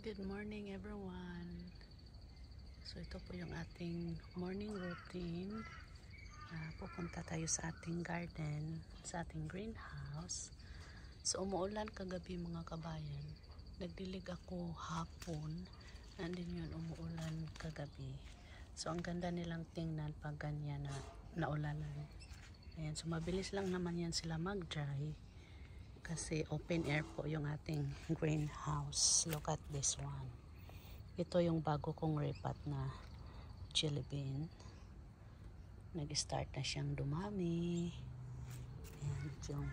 Good morning everyone. So ito po yung ating morning routine. Pupunta tayo sa ating garden, sa ating greenhouse. So umuulan kagabi mga kabayan. Nagdilig ako hapon and then yun umuulan kagabi. So ang ganda nilang tingnan pag ganyan na naulanan. Ayan, so mabilis lang naman yan sila mag-dry. Kasi open air po yung ating greenhouse. Look at this one. Ito yung bago kong repat na chili bean. Nag-start na siyang dumami. And yung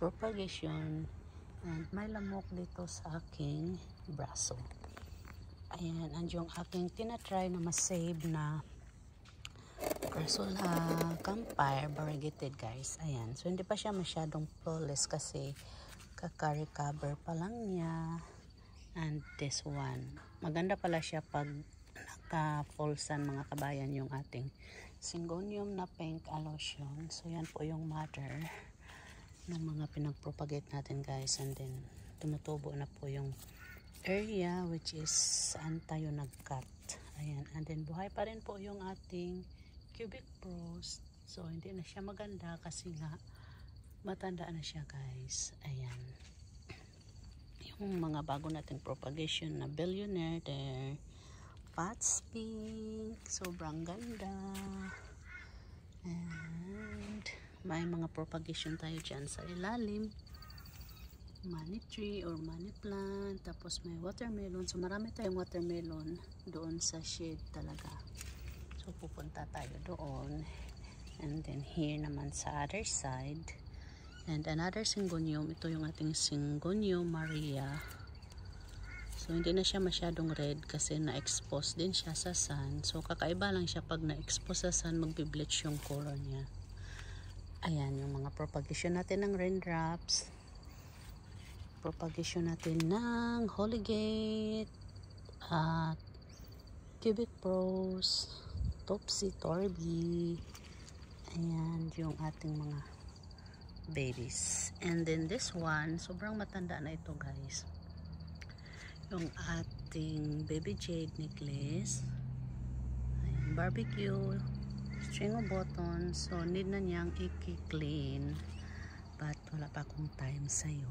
propagation. And may lamok dito sa aking braso. Ayan. And yung aking tinatry na masave na campfire variegated guys. Ayan. So hindi pa siya masyadong flawless kasi kaka-recover pa lang niya. And this one. Maganda pala siya pag naka-folsan mga kabayan yung ating syngonium na pink allosion. So yan po yung mother ng mga pinag-propagate natin guys. And then tumutubo na po yung area which is saan tayo nag-cut. Ayan. And then buhay pa rin po yung ating cubic rose. So hindi na siya maganda kasi nga matanda na siya guys. Ayan. Yung mga bago nating propagation na billionaire there. Pots pink. Sobrang ganda. And may mga propagation tayo dyan sa ilalim. Money tree or money plant. Tapos may watermelon. So marami tayong watermelon doon sa shade talaga. So pupunta tayo doon. And then here naman sa other side. And another syngonium. Ito yung ating syngonium Maria. So hindi na siya masyadong red kasi na-expose din siya sa sun. So kakaiba lang siya pag na-expose sa sun, magbi-bleach yung color niya. Ayan yung mga propagation natin ng raindrops. Propagation natin ng Holygate. Cubic rose. Topsy Turvy. Ayan yung ating mga babies. And then this one, sobrang matanda na ito guys. Yung ating baby jade necklace. Ayan, barbecue. String of buttons. So need na niyang i-clean. But wala pa akong time sa'yo.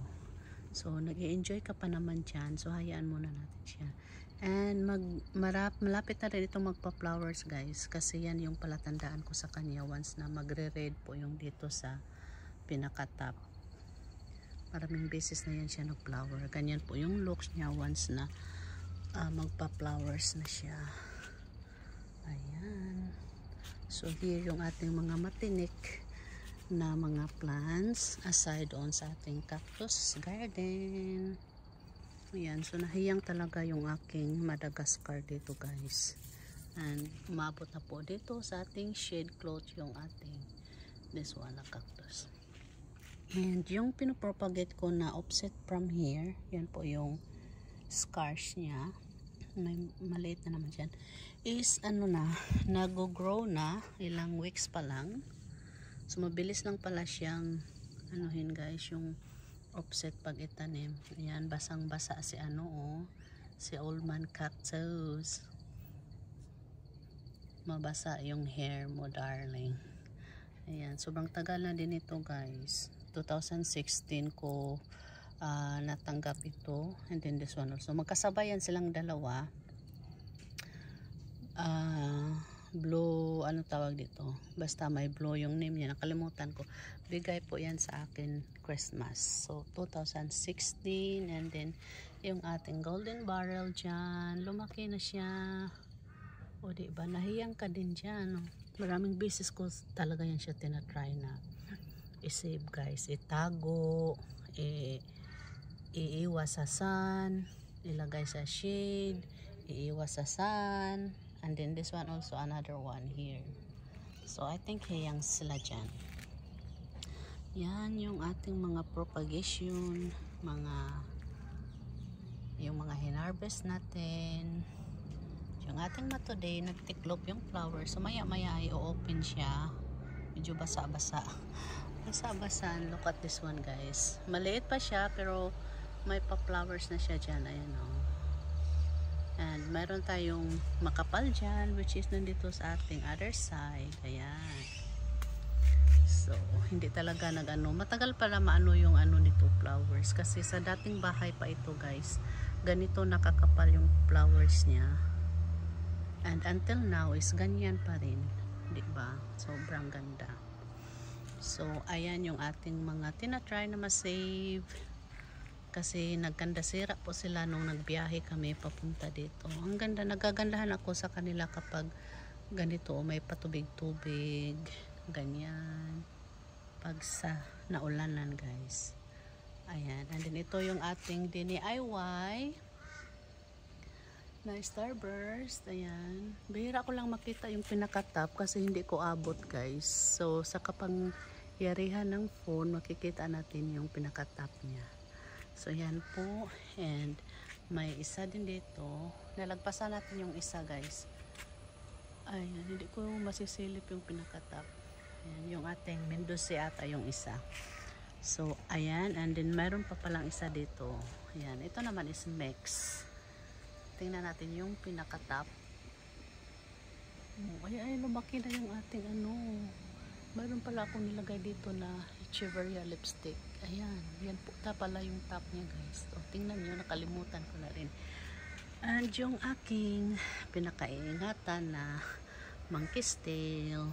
So nag-i-enjoy ka pa naman dyan. So hayaan muna natin siya. And malapit na rin ito magpa-flowers guys. Kasi yan yung palatandaan ko sa kanya once na magre-red po yung dito sa pinaka-top. Maraming beses na yan siya nag-flower. Ganyan po yung looks niya once na magpa-flowers na siya. Ayan. So here yung ating mga matinik na mga plants aside on sa ating cactus garden. Ayan, so nahiyang talaga yung aking Madagascar dito guys. And umabot na po dito sa ating shade cloth yung ating this one na cactus. And yung pinopropagate ko na offset from here, yan po yung scars niya. May maliit na naman dyan. Is ano na, nag-grow na, ilang weeks pa lang. So mabilis lang pala siyang anuhin guys, yung offset pag itanim. Ayan, basang-basa si si old man cactus. Mabasa yung hair mo darling. Ayan, sobrang tagal na din ito guys. 2016 ko natanggap ito. And then this one also. Magkasabayan silang dalawa. Blue, ano tawag dito? Basta may blue yung name niya. Nakalimutan ko. Bigay po yan sa akin Christmas. So, 2016. And then, yung ating golden barrel dyan. Lumaki na siya. O, diba? Nahiyang ka din dyan. No? Maraming beses ko talaga yan siya tinatry na i-save guys. Itago. Iiwas sa sun. Ilagay sa shade. Iiwas sa sun. And then this one also another one here. So I think hiyang sila dyan. Yan yung ating mga propagation. Yung mga hinarvest natin. Yung ating today nagtiklop yung flower. So maya maya ay o-open siya. Medyo basa-basa. Basa-basa. Look at this one guys. Maliit pa siya pero may pa-flowers na siya dyan. Ayan o. And mayroon tayong makapal dyan, which is nandito sa ating other side. Ayan. So, hindi talaga nag-ano. Matagal pala maano yung ano nito, flowers. Kasi sa dating bahay pa ito, guys. Ganito nakakapal yung flowers niya. And until now is ganyan pa rin. Diba? Sobrang ganda. So, ayan yung ating mga tinatry na ma-save. Kasi nagkanda sira po sila nung nagbiyahe kami papunta dito. Ang ganda, nagagandahan ako sa kanila kapag ganito, may patubig-tubig. Ganyan. Pag sa naulanan, guys. Ayan. And then ito yung ating DIY na starburst. Ayan. Bihira ko lang makita yung pinaka-top kasi hindi ko abot, guys. So, sa kapangyarihan ng phone, makikita natin yung pinaka-top niya. So, yan po. And may isa din dito. Nalagpasan natin yung isa, guys. Ayan. Hindi ko masisilip yung pinaka-top. Ayan, yung ating Mendoza ata yung isa. So, ayan. And then, mayroon pa palang isa dito. Ayan. Ito naman is mix. Tingnan natin yung pinaka-top. Ay, lumaki na yung ating ano. Mayroon pala akong nilagay dito na Echeverria lipstick. Ayan. Yan po pala yung top niya, guys. So, tingnan nyo. Nakalimutan ko na rin. And yung aking pinaka-iingatan na monkey's tail.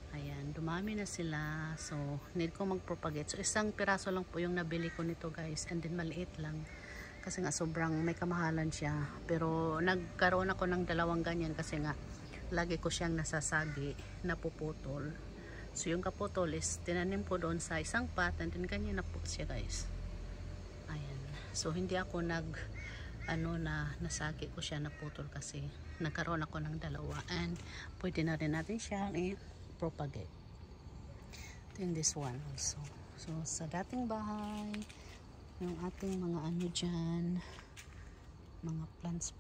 Ayan, dumami na sila. So, need ko mag-propagate. So, isang piraso lang po yung nabili ko nito, guys. And then, maliit lang. Kasi nga, sobrang may kamahalan siya. Pero, nagkaroon ako ng dalawang ganyan kasi nga, lagi ko siyang nasasagi, napuputol. So, yung kaputol is, tinanim ko doon sa isang pot. And then, ganyan na po siya, guys. Ayan. So, hindi ako nasagi ko siya, naputol kasi nagkaroon ako ng dalawa. And, pwede na rin natin siyang propagate. In this one also. So, sa dating bahay, yung ating mga ano dyan, mga plants.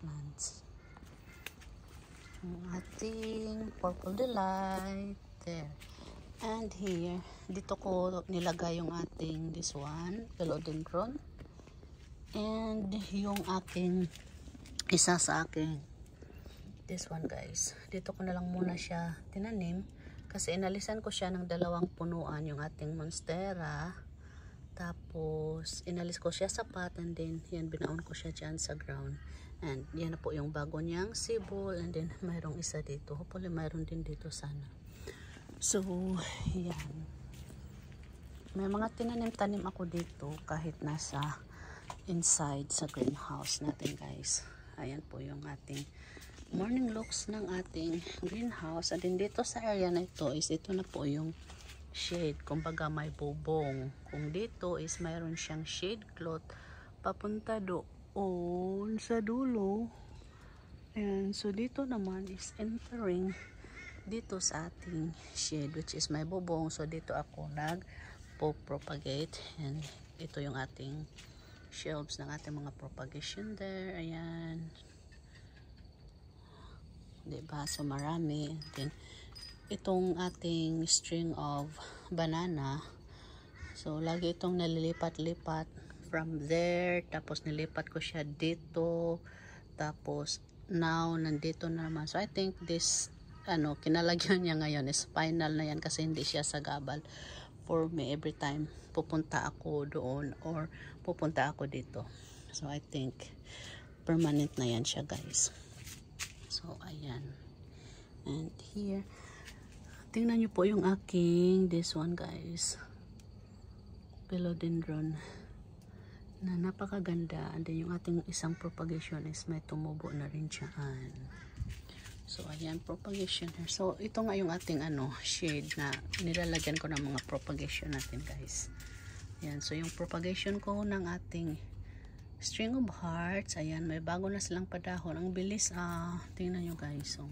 Yung ating purple delight. There. And here, dito ko nilagay yung ating this one, philodendron. And yung aking isa sa aking this one, guys. Dito ko na lang muna siya tinanim. Kasi inalisan ko siya ng dalawang punuan, yung ating monstera. Tapos, inalis ko siya sa pot. And then, yan, binaon ko siya dyan sa ground. And, yan na po yung bago niyang sibol. And then, mayroong isa dito. Hopefully, mayroon din dito sana. So, yan. May mga tinanim-tanim ako dito kahit nasa inside sa greenhouse natin, guys. Ayan po yung ating morning looks ng ating greenhouse. And then dito sa area na ito is ito na po yung shade. Kumbaga may bubong. Kung dito is mayroon siyang shade cloth papunta doon sa dulo. And so dito naman is entering dito sa ating shade which is may bubong. So dito ako nag-propagate. And ito yung ating shelves ng ating mga propagation there. Ayan. Diba? So, marami. Then, itong ating string of banana. So, lagi itong nalilipat-lipat from there. Tapos, nilipat ko siya dito. Tapos, now, nandito na naman. So, I think this, kinalagyan niya ngayon is final na yan kasi hindi siya sagabal for me every time pupunta ako doon or pupunta ako dito. So, I think permanent na yan siya, guys. So, ayan. And here, tingnan nyo po yung aking, this one, guys. Philodendron. Na napakaganda. And then, yung ating isang propagation is may tumubo na rin siyaan. So, ayan, propagation. So, ito nga yung ating, shade na nilalagyan ko ng mga propagation natin, guys. Ayan. So, yung propagation ko ng ating string of hearts, ayan, may bago na silang padahon. Ang bilis, tingnan nyo, guys. So,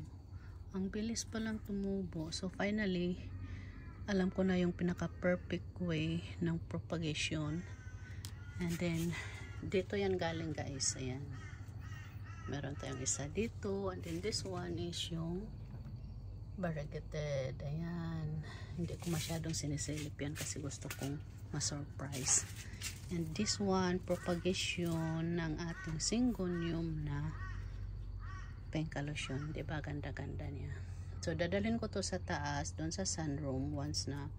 ang bilis palang tumubo. So, finally, alam ko na yung pinaka-perfect way ng propagation. And then, dito yan galing, guys. Ayan. Meron tayong isa dito. And then, this one is yung variegated. Ayan. Hindi ko masyadong sinisilip yan kasi gusto kong ma-surprise. And this one, propagation ng ating syngonium na pengkalusyon. Diba? Ganda-ganda niya. So, dadalhin ko to sa taas, doon sa sunroom, once na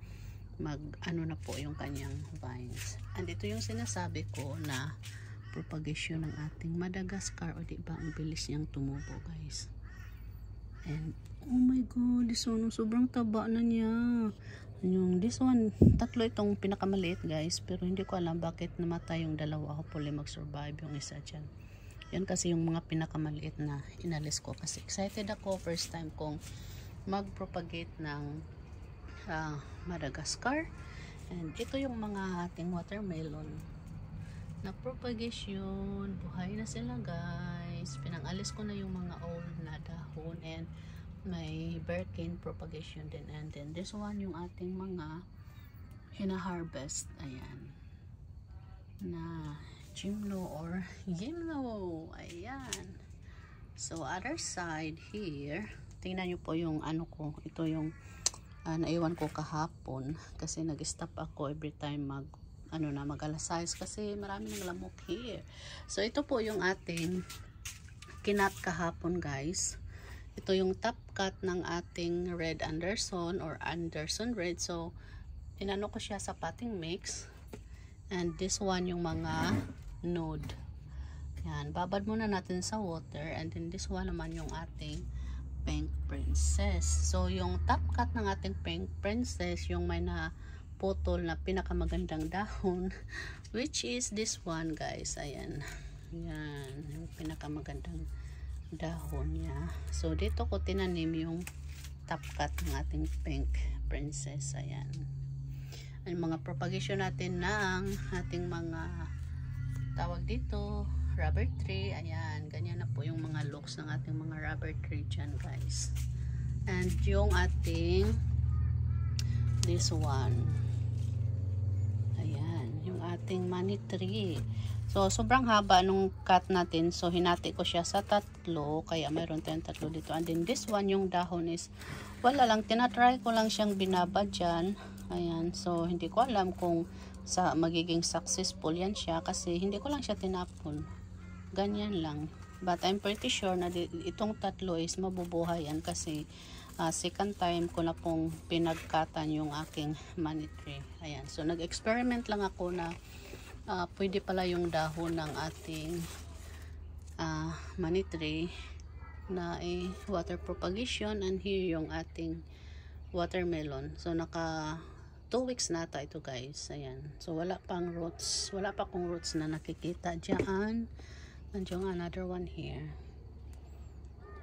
ano na po yung kanyang vines. And ito yung sinasabi ko na propagation ng ating Madagascar. O diba, ang bilis niyang tumubo, guys. And, oh my god, this one, sobrang taba na niya. This one, tatlo itong pinakamaliit, guys. Pero hindi ko alam bakit namatay yung dalawa. Hopefully mag-survive yung isa dyan. Yan kasi yung mga pinakamaliit na inalis ko. Kasi excited ako, first time kong mag-propagate ng Madagascar. And ito yung mga ating watermelon na propagation. Buhay na sila, guys. Pinangalis ko na yung mga old na dahon and may birkin propagation din. And then this one yung ating mga hina-harvest. Ayan. Na gymno or gymno. Ayan. So other side here, tingnan nyo po yung ano ko. Ito yung naiwan ko kahapon kasi nag-stop ako every time mag-alasais kasi marami ng lamok here. So ito po yung ating kinat kahapon, guys. Ito yung top cut ng ating Red Anderson or Anderson Red. So inano ko siya sa potting mix. And this one yung mga node. Yan, babad muna natin sa water. And then this one naman yung ating Pink Princess. So yung top cut ng ating Pink Princess, yung may naputol na pinakamagandang dahon, which is this one, guys. Ayan. Yan, yung pinakamagandang dahon niya. So dito ko tinanim yung top cut ng ating Pink Princess. Ayan. Ang mga propagation natin ng ating mga tawag dito, rubber tree. Ayan, ganyan na po yung mga looks ng ating mga rubber tree dyan, guys. And yung ating this one, ayan, yung ating money tree. So sobrang haba nung cut natin, so hinati ko siya sa tatlo, kaya mayroon tayong tatlo dito. And then this one, yung dahon is wala lang, tinatry ko lang siyang binaba dyan. Ayan, so hindi ko alam kung magiging successful yan siya kasi hindi ko lang siya tinapon. Ganyan lang. But I'm pretty sure na itong tatlo is mabubuhay yan kasi second time ko na pong pinagkatan yung aking money tree. Ayan, so nag-experiment lang ako na pwede pala yung dahon ng ating money tree na water propagation. And here yung ating watermelon. So naka 2 weeks nata ito, guys. Ayan. So wala pang roots. Wala pa akong roots na nakikita dyan. Nandiyan another one here.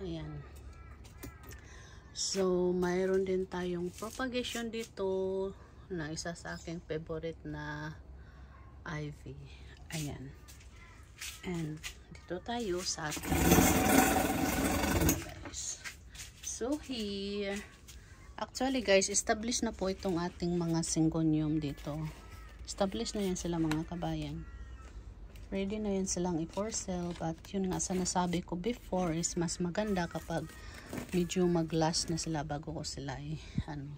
Ayan. So mayroon din tayong propagation dito na isa sa aking favorite na ivy. Ayan. And dito tayo sa ating guys. So here, actually, guys, established na po itong ating mga syngonium dito. Established na yan sila, mga kabayan. Ready na yan silang i-for sale. But yun nga, sa nasabi ko before is mas maganda kapag medyo mag-last na sila bago ko sila ayan.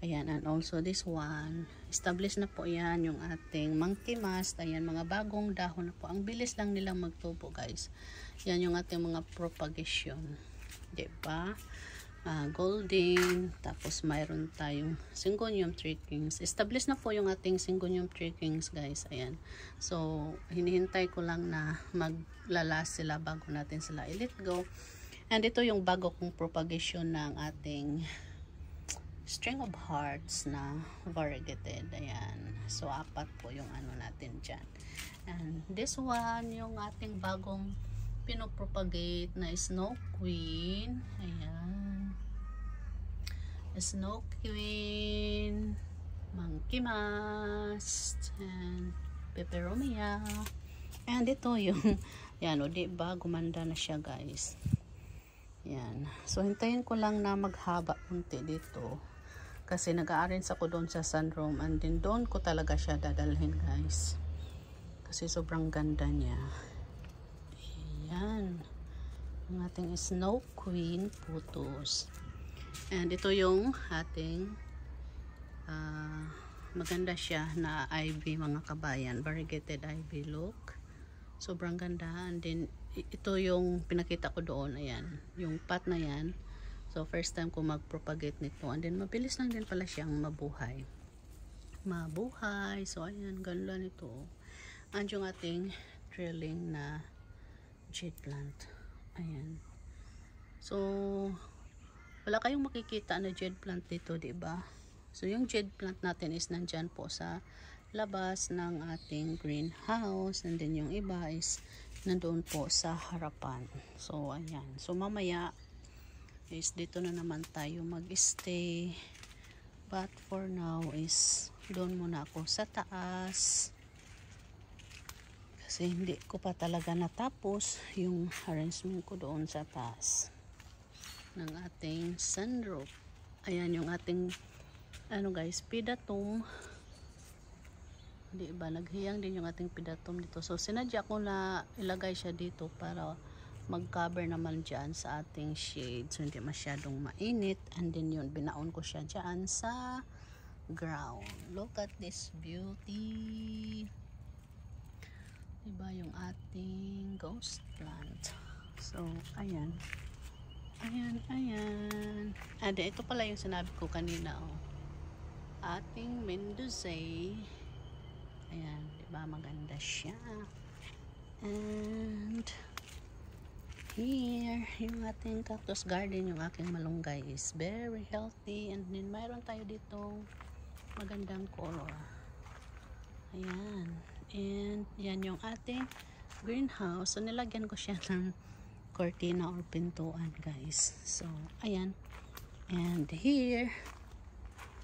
And also this one, established na po yan yung ating monkey mast. Ayan, mga bagong dahon na po. Ang bilis lang nilang magtubo, guys. Yan yung ating mga propagation. Diba? Golden, tapos mayroon tayong syngonium tree kings. Established na po yung ating syngonium tree kings, guys. Ayan. So hinihintay ko lang na maglalas sila bago natin sila i-let go. And ito yung bago kong propagation ng ating string of hearts na variegated. Ayan. So 4 po yung ano natin dyan. And this one yung ating bagong pinopropagate na Snow Queen. Ayan. Snow Queen, Monkey Mast, and Peperomia. And ito yung, yan o, diba, gumanda na siya, guys. Yan. So, hintayin ko lang na maghaba kunti dito. Kasi nag-a-arrange ako doon sa sunroom. And then, doon ko talaga siya dadalhin, guys. Kasi sobrang ganda niya. Ayan. Ang ating Snow Queen photos. And ito yung ating maganda siya na ivy, mga kabayan. Variegated ivy look. Sobrang ganda. And then ito yung pinakita ko doon, ayan, yung pot na yan. So first time ko mag-propagate nito, and then mabilis lang din pala siyang mabuhay. So ayan, ganda nito. And yung ating drilling na jade plant, ayan. So wala kayong makikita na jade plant dito, diba? So yung jade plant natin is nandyan po sa labas ng ating greenhouse, and then yung iba is nandoon po sa harapan. So ayan, so mamaya is dito na naman tayo mag-stay, but for now is doon muna ako sa taas kasi hindi ko pa talaga natapos yung arrangement ko doon sa taas ng ating sunroof. Ayan yung ating guys, pidatum. Di ba, naghiyang din yung ating pidatum dito. So sinadya ko na ilagay siya dito para mag-cover naman dyan sa ating shade, so hindi masyadong mainit. And then yun, binaon ko siya dyan sa ground. Look at this beauty. Diba yung ating ghost plant. So ayan, and ito pala yung sinabi ko kanina, ating Mendozae. Ayan, diba, maganda siya. And here, yung ating cactus garden, yung aking malunggay is very healthy. And then mayroon tayo ditong magandang color. Ayan. And yan yung ating greenhouse. So nilagyan ko siya ng cortina or pintuan, guys. So ayan. And here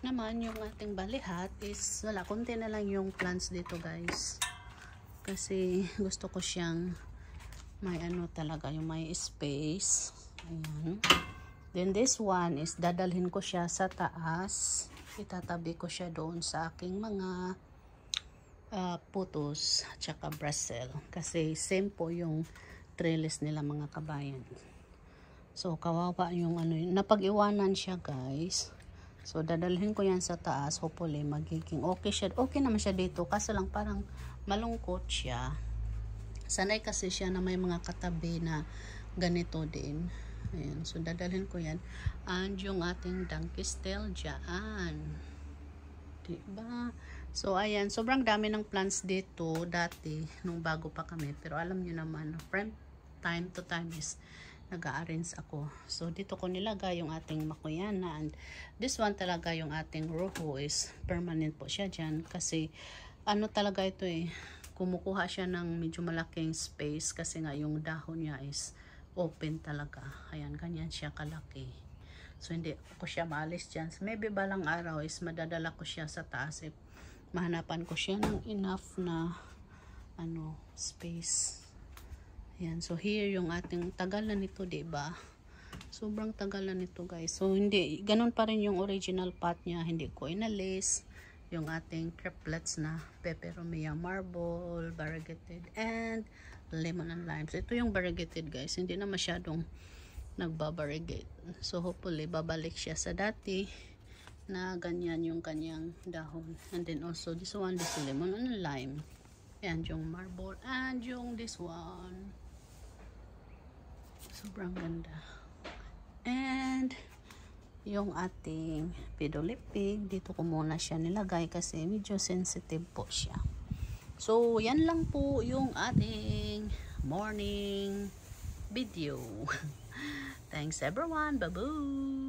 naman yung ating balihat is wala, konti na lang yung plants dito, guys, kasi gusto ko siyang may talaga, yung may space. Ayan. Then this one is dadalhin ko siya sa taas, itatabi ko siya doon sa aking mga putos at saka Brussels, kasi same po yung trellis nila, mga kabayan. So kawawa yung napag-iwanan siya, guys. So dadalhin ko yan sa taas, hopefully magiging okay siya. Okay naman siya dito, kaso lang parang malungkot siya. Sanay kasi siya na may mga katabi na ganito din. Ayan, so dadalhin ko yan. And yung ating Dankestel dyan, diba? So ayan, sobrang dami ng plants dito dati nung bago pa kami, pero alam nyo naman, from time to time is nag-a-arrange ako. So dito ko nilagay yung ating makuyana, and this one talaga yung ating roho is permanent po siya dyan, kasi talaga ito kumukuha siya ng medyo malaking space, kasi nga yung dahon niya is open talaga. Ayan, ganyan siya kalaki. So hindi ko siya maalis dyan. So, maybe balang araw is madadala ko siya sa taas, mahanapan ko siya ng enough na space. Ayan, so here yung ating tagal na nito, diba? Sobrang tagal na nito, guys. So hindi, ganun pa rin yung original pot niya, hindi ko inalis. Yung ating triplets na peperomia marble, variegated, and lemon and lime. So ito yung variegated, guys, hindi na masyadong nagbabariegate. So hopefully babalik siya sa dati na ganyan yung kanyang dahon. And then also this one, this lemon and lime, and yung marble, and yung this one. Sobrang ganda. And yung ating pidolipig, dito ko muna siya nilagay kasi medyo sensitive po siya. So yan lang po yung ating morning video. Thanks everyone. Bye-bye.